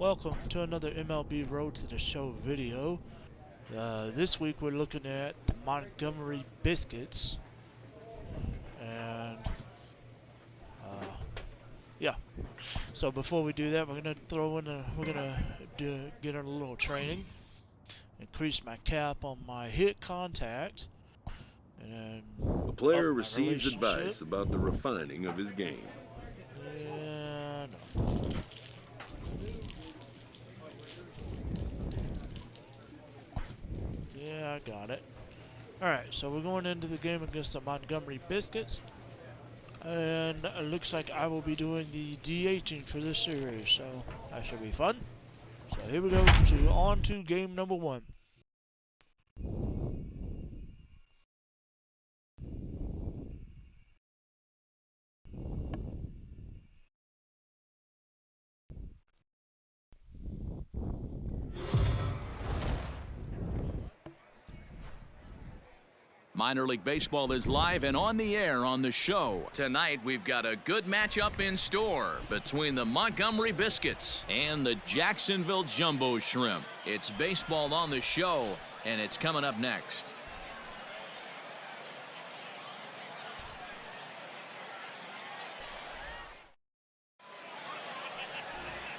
Welcome to another MLB Road to the Show video. This week we're looking at the Montgomery Biscuits, and yeah. So before we do that, we're gonna get a little training, increase my cap on my hit contact, and A player receives advice about the refining of his game. No. Yeah, I got it. Alright, so we're going into the game against the Montgomery Biscuits. And it looks like I will be doing the DHing for this series, so that should be fun. So here we go, on to game number 1. Minor League Baseball is live and on the air on the show. Tonight, we've got a good matchup in store between the Montgomery Biscuits and the Jacksonville Jumbo Shrimp. It's baseball on the show, and it's coming up next.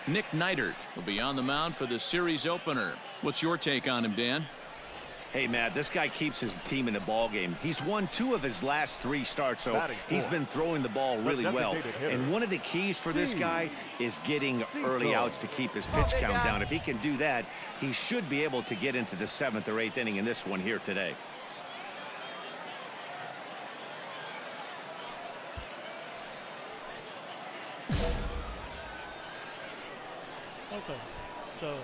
Nick Neidert will be on the mound for the series opener. What's your take on him, Dan? Hey, Matt, this guy keeps his team in the ball game. He's won 2 of his last 3 starts, so he's been throwing the ball really well. And one of the keys for this guy is getting early outs to keep his pitch count down. If he can do that, he should be able to get into the 7th or 8th inning in this one here today. Okay, so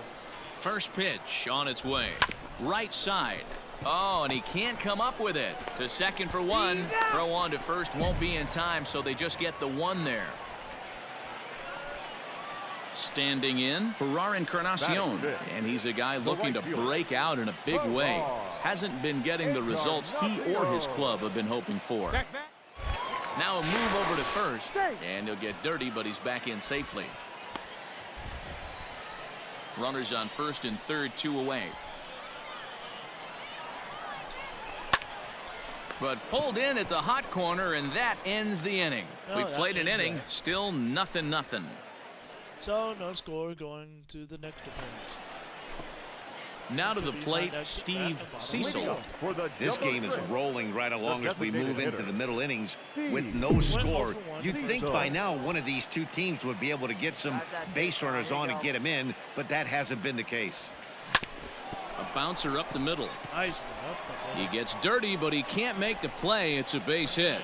first pitch on its way. Right side. Oh, and he can't come up with it. To second for 1. Throw on to first won't be in time, so they just get the 1 there. Standing in, Encarnacion, and he's a guy looking to break out in a big way. Hasn't been getting the results he or his club have been hoping for. Now a move over to first, and he'll get dirty, but he's back in safely. Runners on first and third, 2 away. But pulled in at the hot corner, and that ends the inning. We've played an inning, still nothing. So no score, going to the next opponent. Now to the plate, Steve Cecil. This game is rolling right along as we move into the middle innings with no score. You'd think by now one of these 2 teams would be able to get some base runners on and get him in, but that hasn't been the case. A bouncer up the middle. Nice one up the middle. He gets dirty, but he can't make the play. It's a base hit.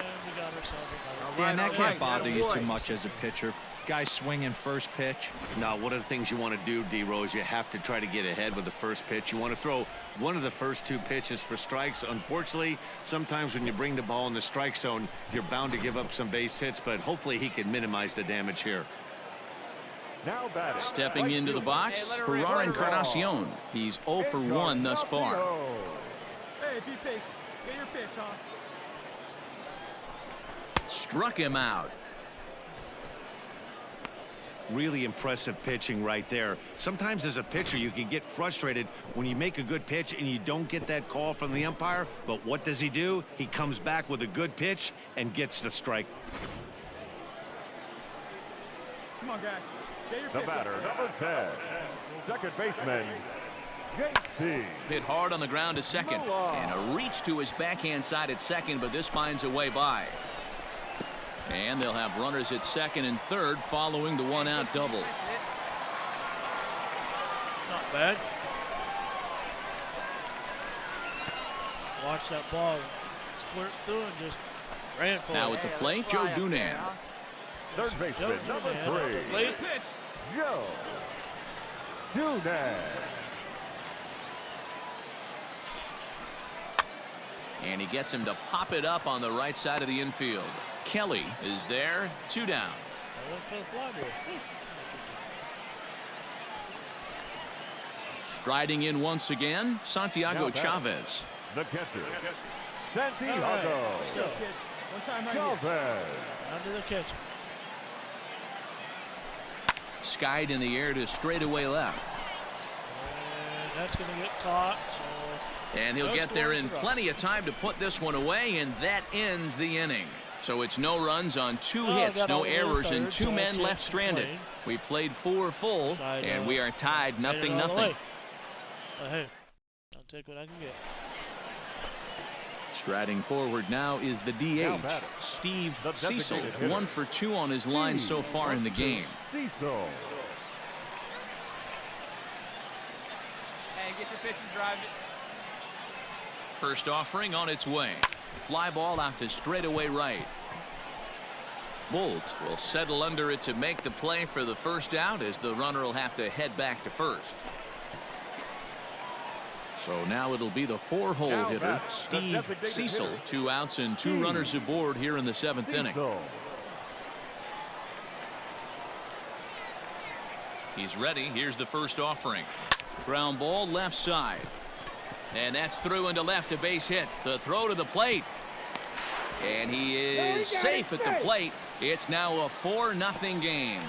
Dan, that can't bother you too much as a pitcher. Guy swinging first pitch. Now, one of the things you want to do, D-Rose, you have to try to get ahead with the first pitch. You want to throw one of the first 2 pitches for strikes. Unfortunately, sometimes when you bring the ball in the strike zone, you're bound to give up some base hits, but hopefully he can minimize the damage here. Stepping into the box, Encarnacion. He's 0 for 1 thus far. Hey, if you pitch, get your pitch, huh? Struck him out. Really impressive pitching right there. Sometimes as a pitcher you can get frustrated when you make a good pitch and you don't get that call from the umpire, but what does he do? He comes back with a good pitch and gets the strike. Come on, guys. Get your The pitch batter, up. number 10, second baseman, JT. Hit hard on the ground to second, and a reach to his backhand side at second, but this finds a way by. And they'll have runners at second and third following the 1-out double. Not bad. Watch that ball squirt through and just ran for it. Now at the plate, Joe Dunan. Third baseman, number 3, Joe Dunan. And he gets him to pop it up on the right side of the infield. Kelly is there, 2 down. Striding in once again, Santiago Chavez. The catcher, Santiago One time right here. Chavez. Under the catch. skied in the air to straightaway left. And that's going to get caught. So and he'll get there in plenty of time to put this one away, and that ends the inning. So it's no runs on 2 hits, no errors, and 2 men left stranded. We played 4 full, and we are tied 0-0. Hey, I'll take what I can get. Striding forward now is the DH, Steve Cecil, 1 for 2 on his line so far in the game. Hey, get your pitch and drive it. First offering on its way. Fly ball out to straightaway right. Bolt will settle under it to make the play for the first out, as the runner will have to head back to first. So now it'll be the 4-hole hitter, Steve Cecil. 2 outs and 2 runners aboard here in the 7th inning. He's ready. Here's the first offering. Ground ball left side. And that's through into left, a base hit. The throw to the plate. And he is safe at the plate. It's now a 4-0 game.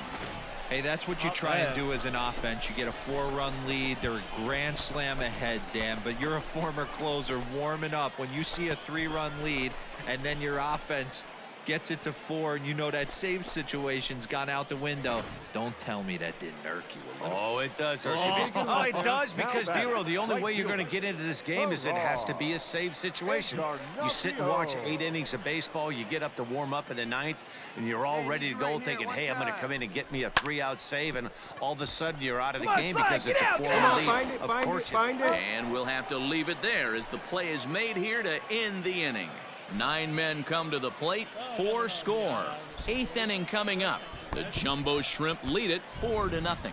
Hey, that's what you try and do as an offense. You get a 4-run lead. They're a grand slam ahead, Dan, but you're a former closer warming up. When you see a 3-run lead and then your offense gets it to 4, and you know that save situation's gone out the window, don't tell me that didn't irk you a little. Oh, it does irk you. Oh, it does, because, Dero, the only way you're going to get into this game is it has to be a save situation. You sit and watch 8 innings of baseball, you get up to warm up in the 9th, and you're all ready to go thinking, hey, I'm going to come in and get me a 3-out save, and all of a sudden you're out of the game because it's a 4-run lead. Of course you are. And we'll have to leave it there as the play is made here to end the inning. 9 men come to the plate, 4 score. 8th inning coming up. The Jumbo Shrimp lead it 4-0.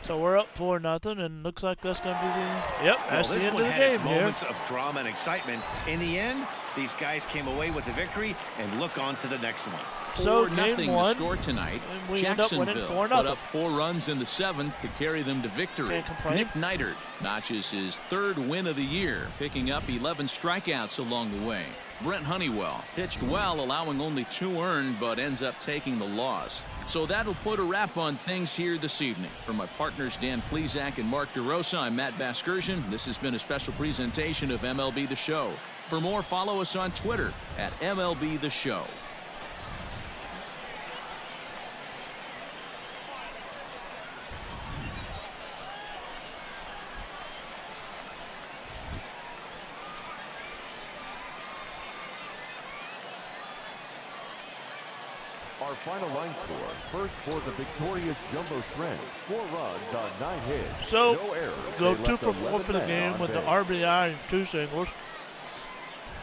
So we're up 4-0, and looks like that's going to be the that's the end of the game here. Moments of drama and excitement. In the end, these guys came away with the victory and look on to the next one. So 4-0 to score tonight. Jacksonville put up 4 runs in the 7th to carry them to victory. Nick Neidert notches his 3rd win of the year, picking up 11 strikeouts along the way. Brent Honeywell pitched well, allowing only 2 earned, but ends up taking the loss. So that'll put a wrap on things here this evening. For my partners Dan Plesac and Mark DeRosa, I'm Matt Vasgersian. This has been a special presentation of MLB The Show. For more, follow us on Twitter at MLB The Show. Our final line score, first for the victorious Jumbo Shrimp, 4 runs on 9 hits. So, no errors. go 2 for 4 for the game with the RBI and 2 singles.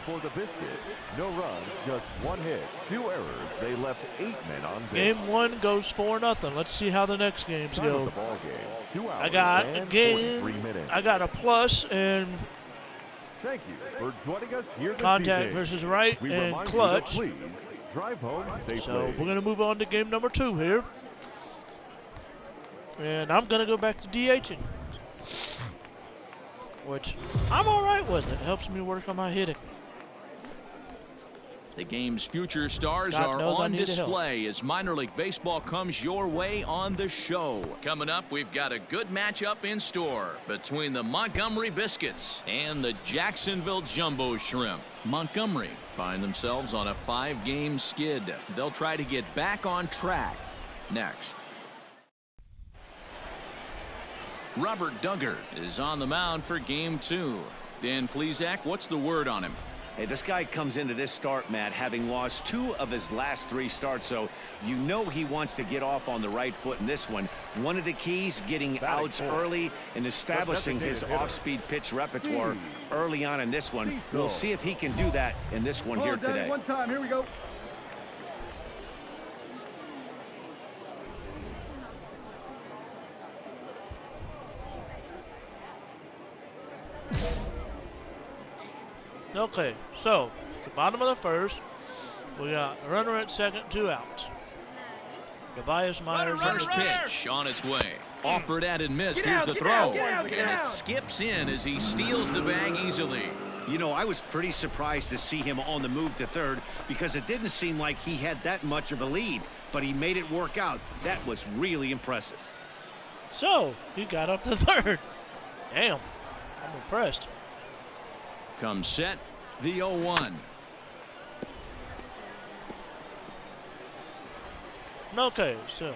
For the Biscuits, no runs, just 1 hit, 2 errors. They left 8 men on base. Game 1 goes 4-0. Let's see how the next games go. I got a plus and thank you for joining us here contact versus right and clutch. Drive home safely. So we're going to move on to game number 2 here. And I'm going to go back to DHing, which I'm all right with. It helps me work on my hitting. The game's future stars are on display as minor league baseball comes your way on the show. Coming up, we've got a good matchup in store between the Montgomery Biscuits and the Jacksonville Jumbo Shrimp. Montgomery find themselves on a 5-game skid. They'll try to get back on track next. Robert Duggar is on the mound for game 2. Dan Plesac, what's the word on him? Hey, this guy comes into this start, Matt, having lost 2 of his last 3 starts, so you know he wants to get off on the right foot in this one. One of the keys, getting outs early and establishing his off-speed pitch repertoire early on in this one. We'll see if he can do that in this one here today. One time, here we go. Okay, so at the bottom of the 1st, we got a runner at 2nd, 2 outs. Tobias Myers. First pitch on its way. Offered at and missed. Here's the throw. And it skips in as he steals the bag easily. You know, I was pretty surprised to see him on the move to third because it didn't seem like he had that much of a lead, but he made it work out. That was really impressive. So, he got up to third. Damn, I'm impressed. Comes set, the 0-1. Okay, so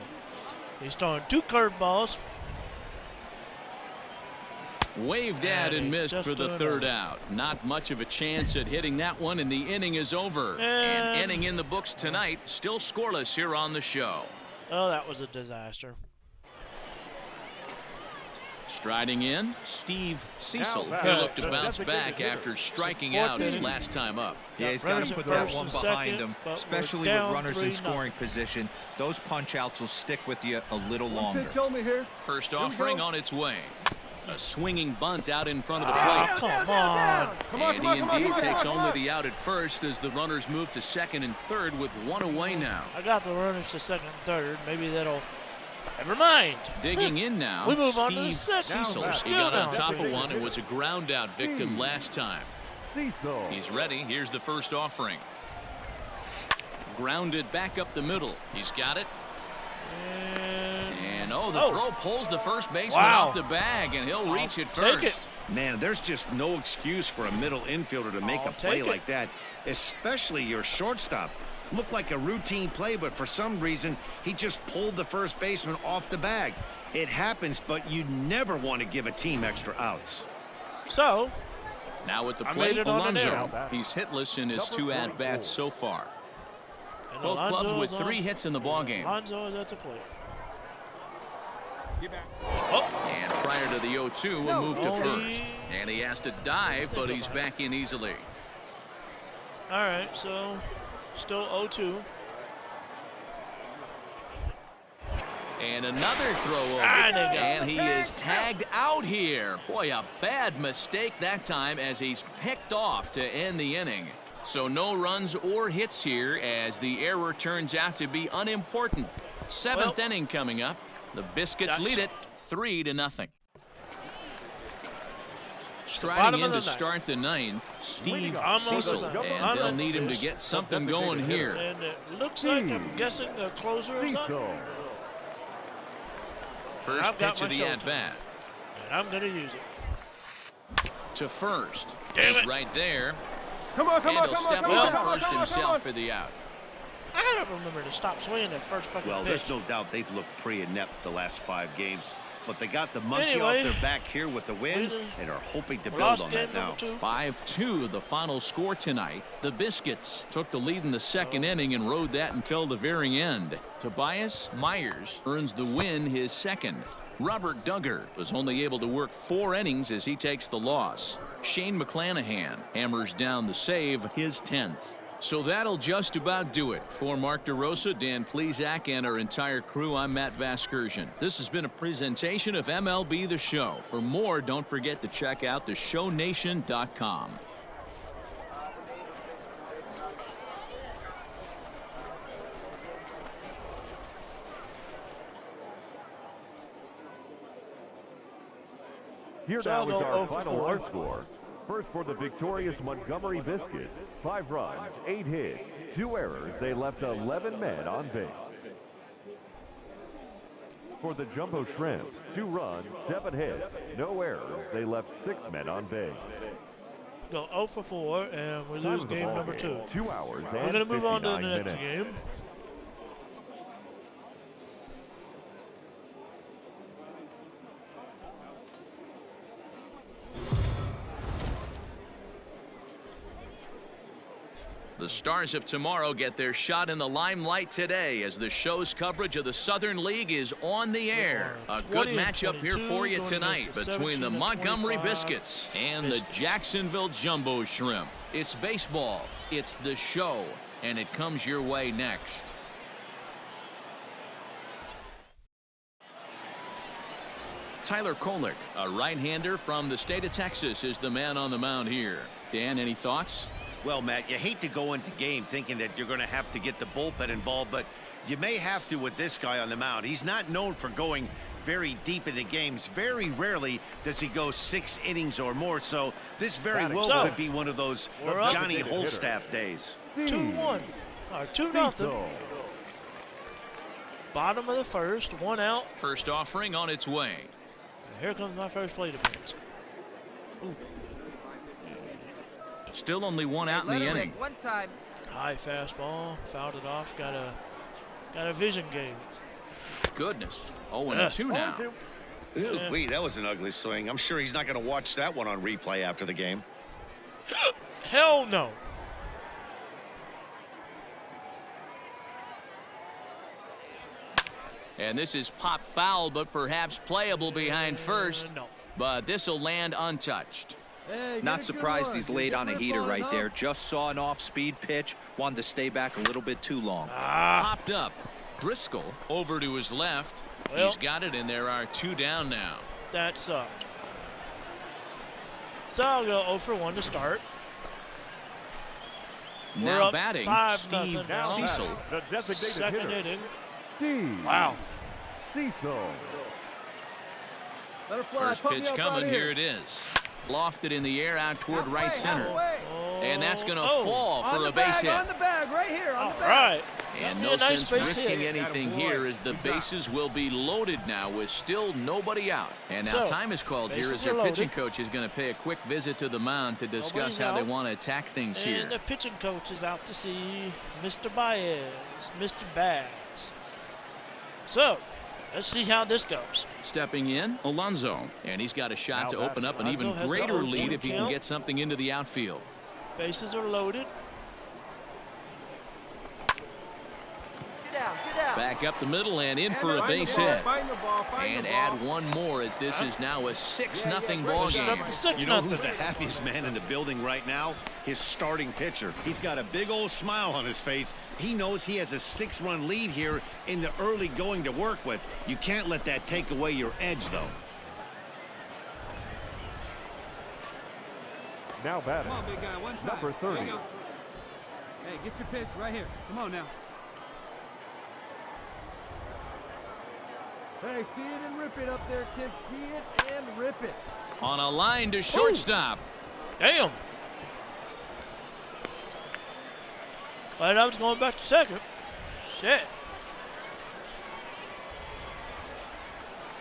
he's throwing 2 curveballs. Waved at and missed for the third out. Not much of a chance at hitting that one, and the inning is over. And inning in the books tonight, still scoreless here on the show. Oh, that was a disaster. Striding in, Steve Cecil. He looked to bounce back after striking out his last time up. Yeah, he's got to put that one behind him, especially with runners in scoring position. Those punch-outs will stick with you a little longer. First offering on its way. A swinging bunt out in front of the plate. Come on. And he indeed takes only the out at first as the runners move to second and third with 1 away now. I got the runners to second and third. Maybe that'll... Never mind. Digging in now, we move on to the Steve second. Cecil. He got on top of one and was a ground out victim last time. He's ready. Here's the first offering. Grounded back up the middle. He's got it. And the throw pulls the first baseman off the bag, and he'll reach it first. Man, there's just no excuse for a middle infielder to make a play like that, especially your shortstop. Looked like a routine play, but for some reason, he just pulled the first baseman off the bag. It happens, but you never want to give a team extra outs. So, now at the plate, Alonso. He's hitless in his 2 at-bats so far. And both clubs with 3 hits in the ballgame. Alonso is at the plate. And prior to the 0-2, a move to first. And he has to dive, but he's back in easily. All right, so still 0-2. And another throw over. And he is tagged out here. Boy, a bad mistake that time as he's picked off to end the inning. So no runs or hits here as the error turns out to be unimportant. 7th inning coming up. The Biscuits lead it 3-0. Striding in to start the 9th, Steve Cecil, and they'll need him to get something going here. And it looks like, I'm guessing, the closer is up. First pitch of the at-bat. And I'm going to use it. To first. Damn it. Right there. Come on, He'll step on first himself for the out. I gotta remember to stop swinging that first fucking pitch. There's no doubt they've looked pretty inept the last 5 games. But they got the monkey off their back here with the win and are hoping to build on that now. 5-2 the final score tonight. The Biscuits took the lead in the 2nd inning and rode that until the very end. Tobias Myers earns the win, his 2nd. Robert Duggar was only able to work 4 innings as he takes the loss. Shane McClanahan hammers down the save, his 10th. So that'll just about do it. For Mark DeRosa, Dan Plesac, and our entire crew, I'm Matt Vasgersian. This has been a presentation of MLB The Show. For more, don't forget to check out theshownation.com. Here now is our final run score. First for the victorious Montgomery Biscuits. 5 runs, 8 hits, 2 errors. They left 11 men on base. For the Jumbo Shrimps, 2 runs, 7 hits, no errors. They left 6 men on base. Go 0 for 4, and we lose game number 2. 2 hours and we're going to move on to the minutes. next game. The Stars of tomorrow get their shot in the limelight today as the show's coverage of the Southern League is on the air. A good matchup here for you tonight between the Montgomery Biscuits and the Jacksonville Jumbo Shrimp. It's baseball, it's the show, and it comes your way next. Tyler Kolek, a right-hander from the state of Texas, is the man on the mound here. Dan, any thoughts? Well, Matt, you hate to go into game thinking that you're going to have to get the bullpen involved, but You may have to with this guy on the mound. He's not known for going very deep into games. Very rarely does he go 6 innings or more. So this very well could be one of those Johnny Holstaff days. 2-1. Or 2-0. Bottom of the first, 1 out. First offering on its way. And here comes my first plate appearance. Ooh. Still only 1 out in the inning. One time. High fastball, fouled it off. Got a vision game. Goodness. 0-2 now. Ooh, wait, that was an ugly swing. I'm sure he's not going to watch that one on replay after the game. Hell no. And this is pop foul, but perhaps playable behind first. No. But this will land untouched. Hey, Not surprised he's laid on a heater right there. Just saw an off-speed pitch. Wanted to stay back a little bit too long. Popped up. Driscoll over to his left. Well, he's got it, and there are 2 down now. That sucked. So I'll go 0 for 1 to start. Now batting, 5-0 Steve now. Cecil. The designated Second hitter, inning. Steve Wow. Cecil. Let her fly. First Pump me pitch up coming. out Here it is. Lofted in the air out toward right center. Oh, And that's going to oh. fall On for the a base bag, hit. on the bag, right here, on All the bag. right. And Yeah, no nice sense base risking hit. anything here as the bases will be loaded now with still nobody out. And now So, time is called here bases as their are pitching loaded. coach is going to pay a quick visit to the mound to discuss Nobody's how they out. want to attack things here. And the pitching coach is out to see Mr. Baez, Mr. Baez. So, let's see how this goes. Stepping in, Alonso. And he's got a shot Now to open up an Alonso even has the greater 0-2 lead if he can count. get something into the outfield. Bases are loaded. Get out, get out. Back up the middle and in for a base hit. And add one more as this is now a 6-0 ball Push it game. up to 6-0. You know who's the happiest man in the building right now? His starting pitcher. He's got a big old smile on his face. He knows he has a 6-run lead here in the early going to work with. You can't let that take away your edge, though. Now batting, Come on, big guy, one time. number 30. There you go. Hey, get your pitch right here. Come on now. Hey, see it and rip it up there, kids. See it and rip it. On a line to shortstop. Damn. But I was going back to second. Shit.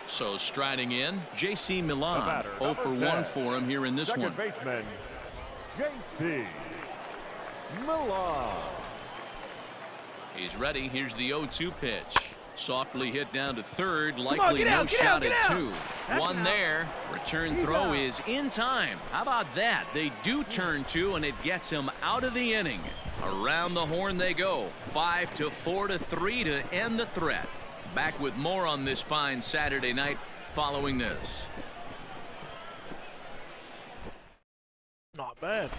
So striding in, J.C. Milan. batter, 0 for number 1 10. for him here in this Second one. baseman, J.C. Milan. He's ready. Here's the 0-2 pitch. Softly hit down to third. Likely get no out, get shot out, get at out. 2. That's One out. there. Return throw out. is in time. How about that? They do turn 2, and it gets him out of the inning. Around the horn they go. 5-4-3 to end the threat. Back with more on this fine Saturday night following this. Not bad.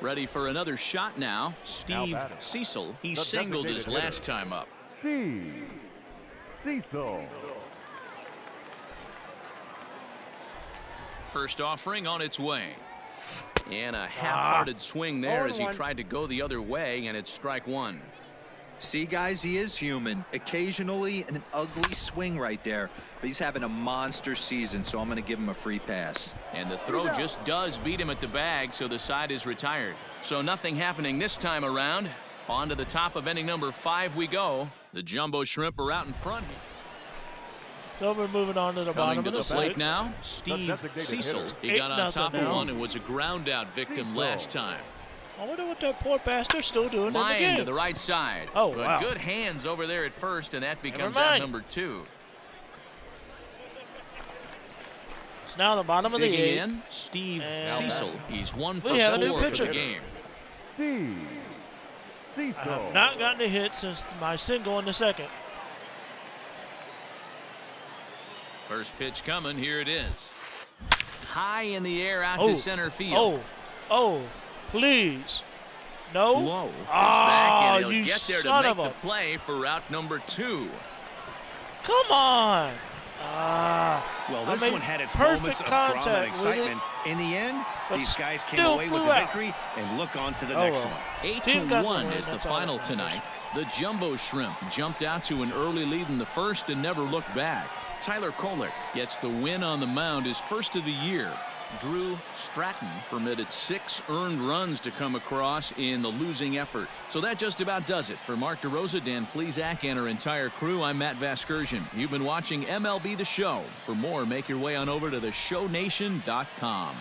Ready for another shot now. Steve batting. Cecil. He The singled his designated last hitter. time up. Steve Cecil. First offering on its way. And a half-hearted swing there as he tried to go the other way, and it's strike 1. See, guys, he is human. Occasionally an ugly swing right there, but he's having a monster season, so I'm going to give him a free pass. And the throw just does beat him at the bag, so the side is retired. So nothing happening this time around. On to the top of inning number 5 we go. The Jumbo Shrimp are out in front. So we're moving on to the Coming bottom to of the the plate sixth. now, Steve designated Cecil. hitter. He got on 8-0 top of now. one and was a ground-out victim Cecil. last time. I wonder what that poor bastard's still doing in the Line game. to the right side. Oh, but wow. good hands over there at first, and that becomes mind. out number 2. It's now the bottom of the Digging 8th. in, Steve And Cecil. He's 1 for we have a new 4 for pitcher. the game. Steve I Cecil. have not gotten a hit since my single in the second. First pitch coming. Here it is. High in the air out Oh, to center field. oh, please. No. Low. It's Oh, back, and he'll you get there to son make of the a- play for route number 2. Come on. Well, I this made one had its perfect moments of drama and contact with it, excitement. In the end, but these guys came still away with flew a out. victory and look on to the Oh, next well. one. Team got 8-1 somewhere, is the that's all final that matters. tonight. The Jumbo Shrimp jumped out to an early lead in the first and never looked back. Tyler Kolek gets the win on the mound, his first of the year. Drew Stratton permitted 6 earned runs to come across in the losing effort. So that just about does it. For Mark DeRosa, Dan Plesac, and our entire crew, I'm Matt Vasgersian. You've been watching MLB The Show. For more, make your way on over to theshownation.com.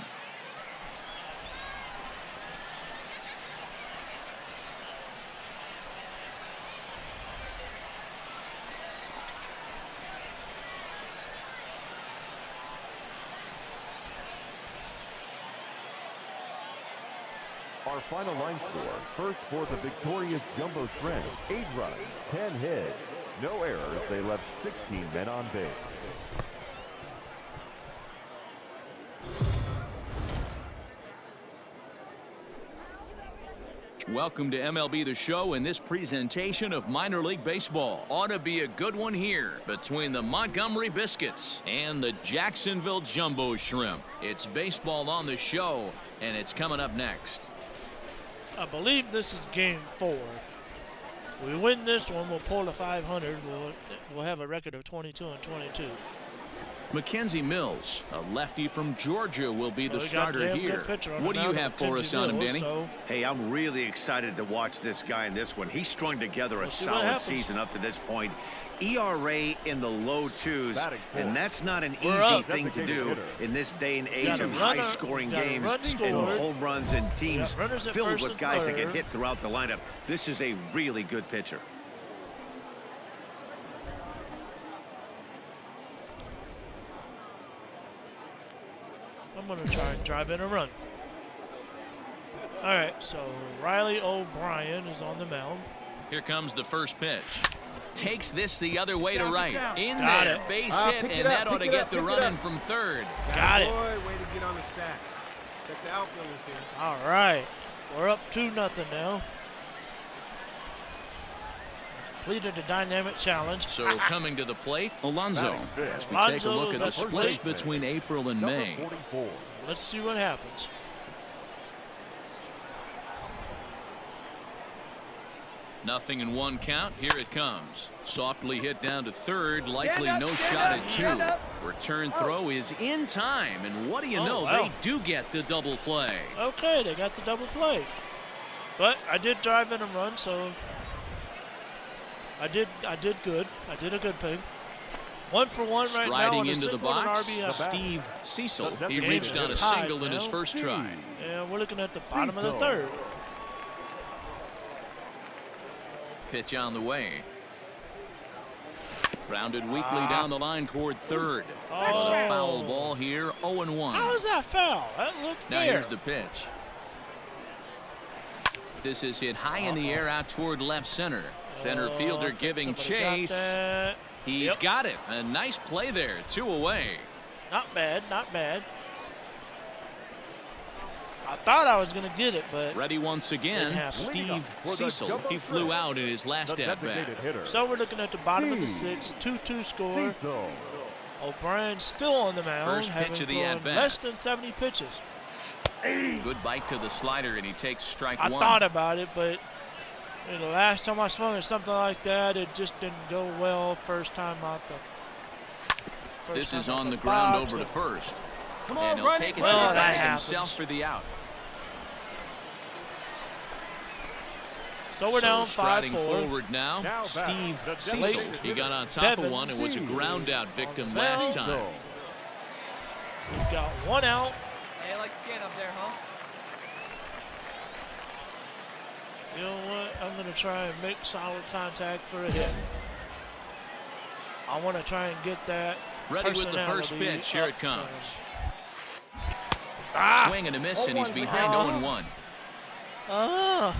Our final line score, first for the victorious Jumbo Shrimp, 8 runs, 10 hits, no errors. They left 16 men on base. Welcome to MLB The Show and this presentation of minor league baseball. Ought to be a good one here between the Montgomery Biscuits and the Jacksonville Jumbo Shrimp. It's baseball on the show, and it's coming up next. I believe this is game 4. We win this one, we'll pull to 500. We'll have a record of 22-22. Mackenzie Mills, a lefty from Georgia, will be the starter here. What do you have for us on him, Danny? Hey, I'm really excited to watch this guy in this one. He's strung together a solid season up to this point. ERA in the low 2s, and that's not an easy thing to do in this day and age of high-scoring games and home runs and teams filled with guys that get hit throughout the lineup. This is a really good pitcher. I'm going to try and drive in a run. All right, so Riley O'Brien is on the mound. Here comes the first pitch. Takes this the other way to right. In Got there, it. base hit, and that ought to get the run in from third. Got it. Way to get on the sack. Check the outfielders here. All right, we're up 2-0 now. Completed the dynamic challenge. So coming to the plate, Alonso. As we take a look at the splits between April and May. Let's see what happens. Nothing in 1 count. Here it comes. Softly hit down to third. Likely no shot at 2. Return throw is in time. And what do you know? Wow. They do get the double play. Okay, they got the double play. But I did drive in a run, so I did good. I did a good pick. 1 for 1 right now. Striding into the box, RBI. Steve Cecil. He reached on a single in his first try. And we're looking at the bottom of the 3rd. Pitch on the way. Grounded weakly down the line toward 3rd. But a foul ball here, 0-1. How is that foul? That looked fair. Now here's the pitch. This is hit high in the air out toward left center. Center fielder giving chase. He's got it. A nice play there. 2 away. Not bad, not bad. I thought I was going to get it, but ready once again, Steve Cecil. He flew out in his last at-bat. So we're looking at the bottom of the 6th, 2-2 score. O'Brien still on the mound, First pitch of the at-bat. Less than 70 pitches. Good bite to the slider, and he takes strike 1. I thought about it, but the last time I swung at something like that, it just didn't go well first time out the. This is on the ground over to first. And he'll take it to the bag himself for the out. So we're down 5-4. Striding forward now, Steve Cecil. He got on top of one and was a ground out victim last time. We've got 1 out. Hey, I like to get up there, huh? You know what? I'm going to try and make solid contact for a hit. I want to try and get that. Ready with the first pitch. Here it comes. Swing and a miss, and he's behind 0-1. Oh,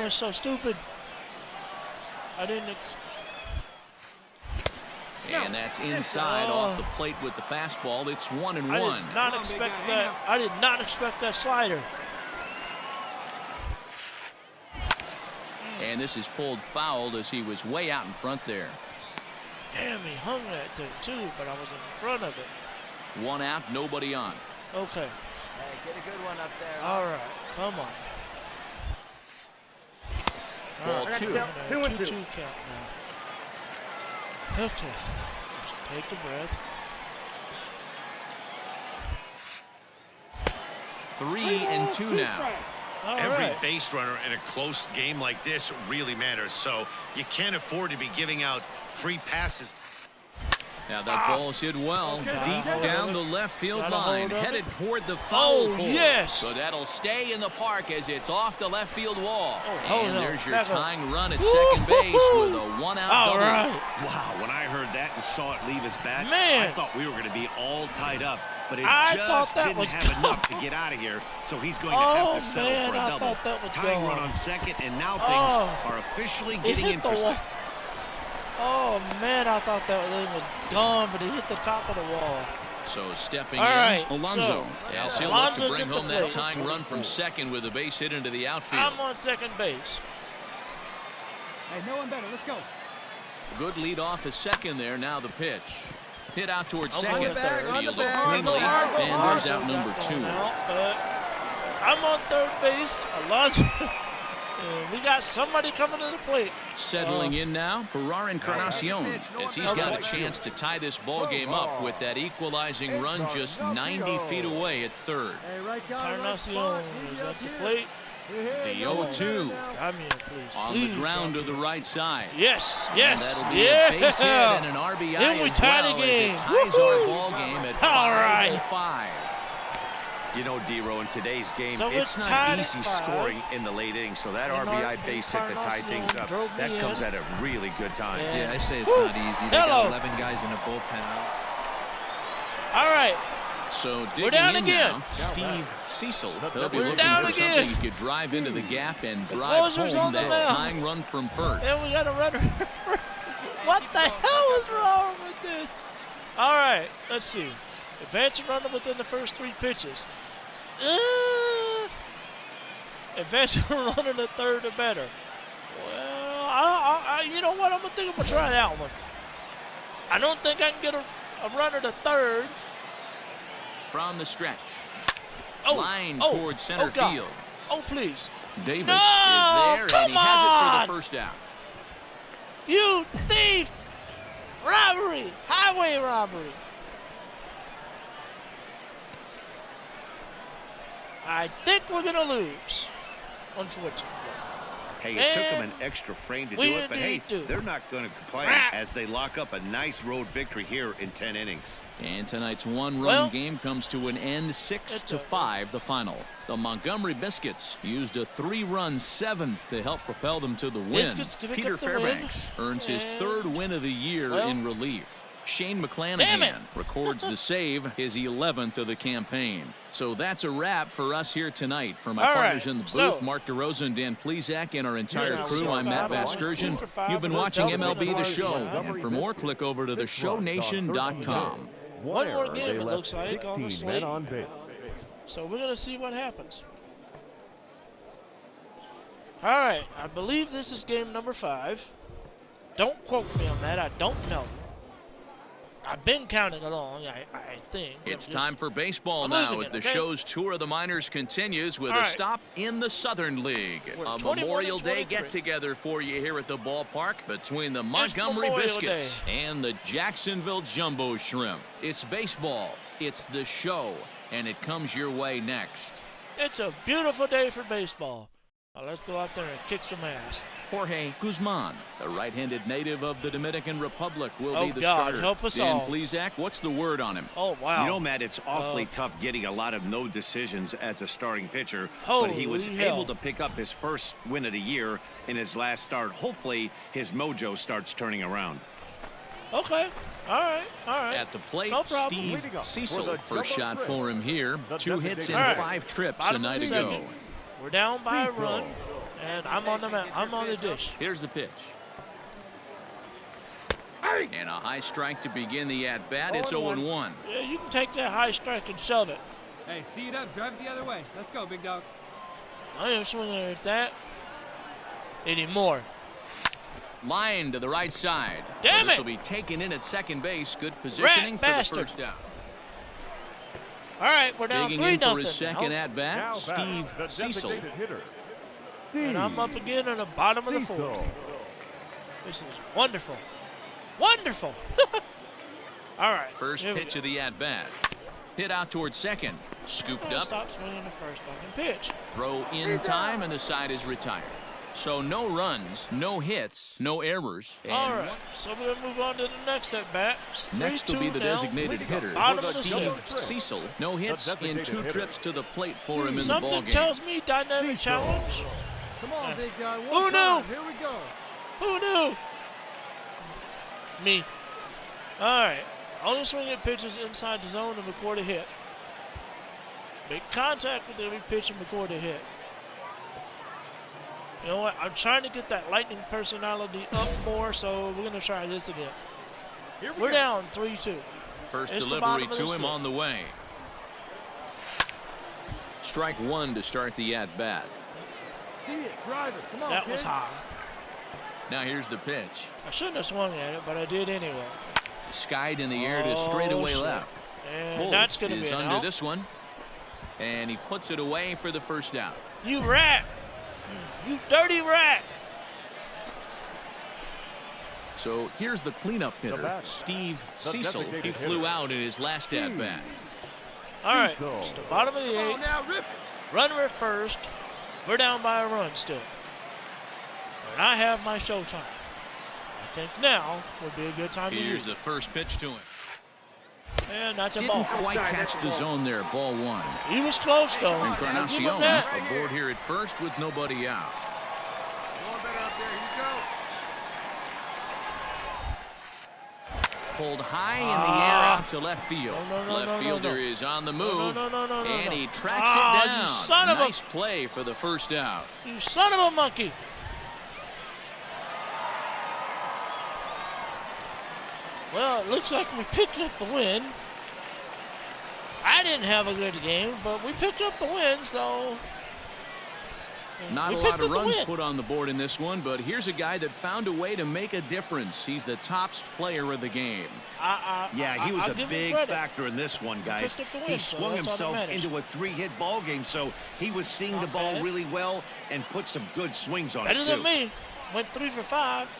it's so stupid. I didn't. And that's inside off the plate with the fastball. It's 1-1. I did not expect that. I did not expect that slider. And this is pulled fouled as he was way out in front there. Damn, he hung that thing too, but I was in front of it. 1 out, nobody on. Okay. Hey, get a good one up there. All right, come on. Ball 2. 2-2 count now. Okay. Just take a breath. 3-2 now. Every right. base runner in a close game like this really matters, so you can't afford to be giving out free passes. Now that ball's hit well, deep down the left field Got a line, hold of headed it. toward the foul Oh, pole. yes. So that'll stay in the park as it's off the left field wall. hold And on. there's your Back up. tying run at second base with a one-out All double. right. Wow, when I heard that and saw it leave his bat, Man. I thought we were going to be all tied up. But it I just thought that didn't was have gone. enough to get out of here, so he's going to have to settle man, for a I double. thought that was Tying run gone. on second, and now things Oh. are officially It getting hit the interesting. wall. Oh, man, I thought that thing was gone, but it hit the top of the wall. So stepping All in, right, Alonso. so, As he'll look to Alonso's bring into home that play. tying run from second with a base hit into the outfield. I'm on second base. Hey, no one better. Let's go. Good lead off at second there. Now the pitch. Hit out towards On second. the bag, on the Fielded bag. cleanly. And there's out Alonso number got 2. thrown out, but I'm on third base. Alonso. We got somebody coming to the plate. Settling in now, Encarnacion, as he's got a chance to tie this ball game up with that equalizing run just 90 feet away at third. Hey, right down. Encarnacion is at the plate. The 0-2 Come here, please. on please, the ground to come the here. right side. Yes, And yes, that'll be yeah. a base hit and an RBI Then we as tie the well, as game. it ties our ball game at All right. 5-5. You know, D-Row, in today's game, So it's it's not tied at easy 5. scoring in the late innings, so that And RBI base hit to tie things up, drove me that comes in. at a really good time. Yeah. Yeah, I say it's Woo. not easy. They Hello. got 11 guys in the bullpen out. All right. So digging down in again. now, Steve Cecil. He'll be We're looking down for again. something he could drive into the gap and The drive closer's home on the that mound. tying run from first. And we got a runner. What the hell is wrong with this? All right, let's see. Advancing runner within the first 3 pitches. Advancing runner to third or better. Well, I you know what? I'm gonna think I'm gonna try that one. I don't think I can get a runner to third. From the stretch. Oh, Line oh, towards center oh God. field. Oh please. Davis No, is there, and he come has it on. for the first out. You thief! Robbery! Highway robbery! I think we're gonna lose, unfortunately. Hey, it took them And an extra frame to do we it, but hey, indeed do. they're not going to complain Rah. as they lock up a nice road victory here in 10 innings. And tonight's one-run Well, game comes to an end, 6-5, the final. The Montgomery Biscuits used a 3-run 7th to help propel them to the win. Biscuits gonna Peter get the win. Fairbanks earns his And, 3rd win of the year well, in relief. Shane damn it. McClanahan records the save, his 11th of the campaign. So that's a wrap for us here tonight. For my All partners right, in the booth, so- Mark DeRosa and Dan Plezak, and our entire Yeah, crew, I'm Matt Vasgersian. 2 for 5, You've been we're watching double MLB The the Show. party. And for more, click over to theshownation.com. One more error, game, they it left looks like, on the 16 slate. men on base. So we're gonna see what happens. All right, I believe this is game number 5. Don't quote me on that. I don't know. I've been counting along, I think. It's I'm just- time for baseball I'm now losing as it, the okay? show's tour of the minors continues with All a right. stop in the Southern League. We're A 21 Memorial and Day 23. get-together for you here at the ballpark between the Montgomery Memorial Biscuits and the Jacksonville Jumbo Shrimp. It's baseball, it's the show, and it comes your way next. It's a beautiful day for baseball. Now let's go out there and kick some ass. Jorge Guzman, the right-handed native of the Dominican Republic, will Oh, be the God, starter. help us Dan all. Plezak, what's the word on him? Oh, wow. You know, Matt, it's awfully tough getting a lot of no decisions as a starting pitcher, but Holy he was hell. able to pick up his first win of the year in his last start. Hopefully, his mojo starts turning around. Okay. All right. All right. At the plate, No problem. Steve Leading up for Cecil, the first double shot threat. for him here. The 2 hits in designated All right. 5 trips a Bottom of night the ago. second. We're down by a Cecil. run, and I'm on the dish. Here's the pitch. And a high strike to begin the at-bat. It's 0-1. Yeah, you can take that high strike and shove it. Hey, see it up. Drive it the other way. Let's go, big dog. I ain't swinging at that anymore. Line to the right side. Damn This it. will be taken in at second base. Good positioning for the bastard. first out. All right, we're down Digging 3-0. in for his second Now at-bat, back, Steve the Cecil. designated hitter. And I'm up again in the bottom of the fourth. This is wonderful. Wonderful. All right. First pitch of the at-bat. Hit out towards second. Scooped up. Stop swinging the first fucking pitch. Throw in time, and the side is retired. So no runs, no hits, no errors. All right. So we're going to move on to the next at-bat. Next will be the designated hitter, Steve Cecil. No hits in 2 trips to the plate for him in the ballgame. Something tells me dynamic challenge. Come on, big guy. Who knew? Here we go. Who knew? Me. All right. Only swinging pitches inside the zone to record a hit. Make contact with every pitch and record a hit. You know what? I'm trying to get that lightning personality up more, so we're going to try this again. We're down 3-2. First delivery to him on the way. Strike 1 to start the at-bat. See it, drive it. Come on, that was high. Now here's the pitch. I shouldn't have swung at it, but I did anyway. Skied in the air to straightaway left. And that's going to be under out. this one. And he puts it away for the first out. You rat. You dirty rat. So here's the cleanup hitter, Steve Cecil. He flew out in his last at-bat. All right, it's the bottom of the 8th. Runner at first. We're down by a run still. And I have my show time. I think now would be a good time to use it. Here's the first pitch to him. And that's a Didn't ball. quite catch the zone there, ball 1. He was close, though. Encarnacion aboard here at first with nobody out. Pulled high in the air out to left field. Left fielder is on the move, and he tracks it down. You son of nice play for the first out. You son of a monkey. Well, it looks like we picked up the win. I didn't have a good game, but we picked up the win, so... Not a lot of runs put on the board in this one, but here's a guy that found a way to make a difference. He's the tops player of the game. Yeah, he was a big factor in this one, guys. He swung himself into a 3-hit ball game, so he was seeing the ball really well and put some good swings on it, too. Better than me. Went 3 for 5.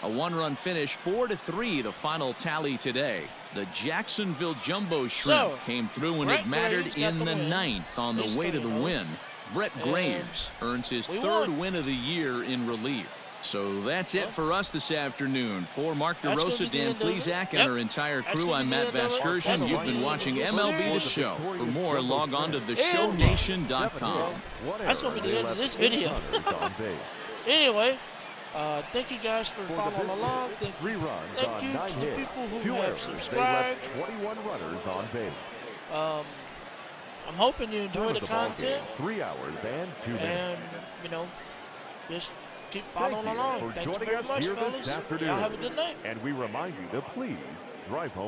A 1-run finish, 4-3, the final tally today. The Jacksonville Jumbo Shrimp came through when it mattered in the 9th on the way to the win. Brett Graves earns his 3rd win of the year in relief. So that's it for us this afternoon. For Mark DeRosa, Dan Plesac, and our entire crew, I'm Matt Vasgersian. You've been watching MLB The Show. For more, log on to theshownation.com. That's going to be the end of this video. Anyway, thank you guys for following along. Thank you to the people who have subscribed. 21 runners on base. I'm hoping you enjoy the content. 3 hours and 2 minutes. And, you know, just keep following along. Thank you very much, fellas. Y'all have a good night. And we remind you to please drive home.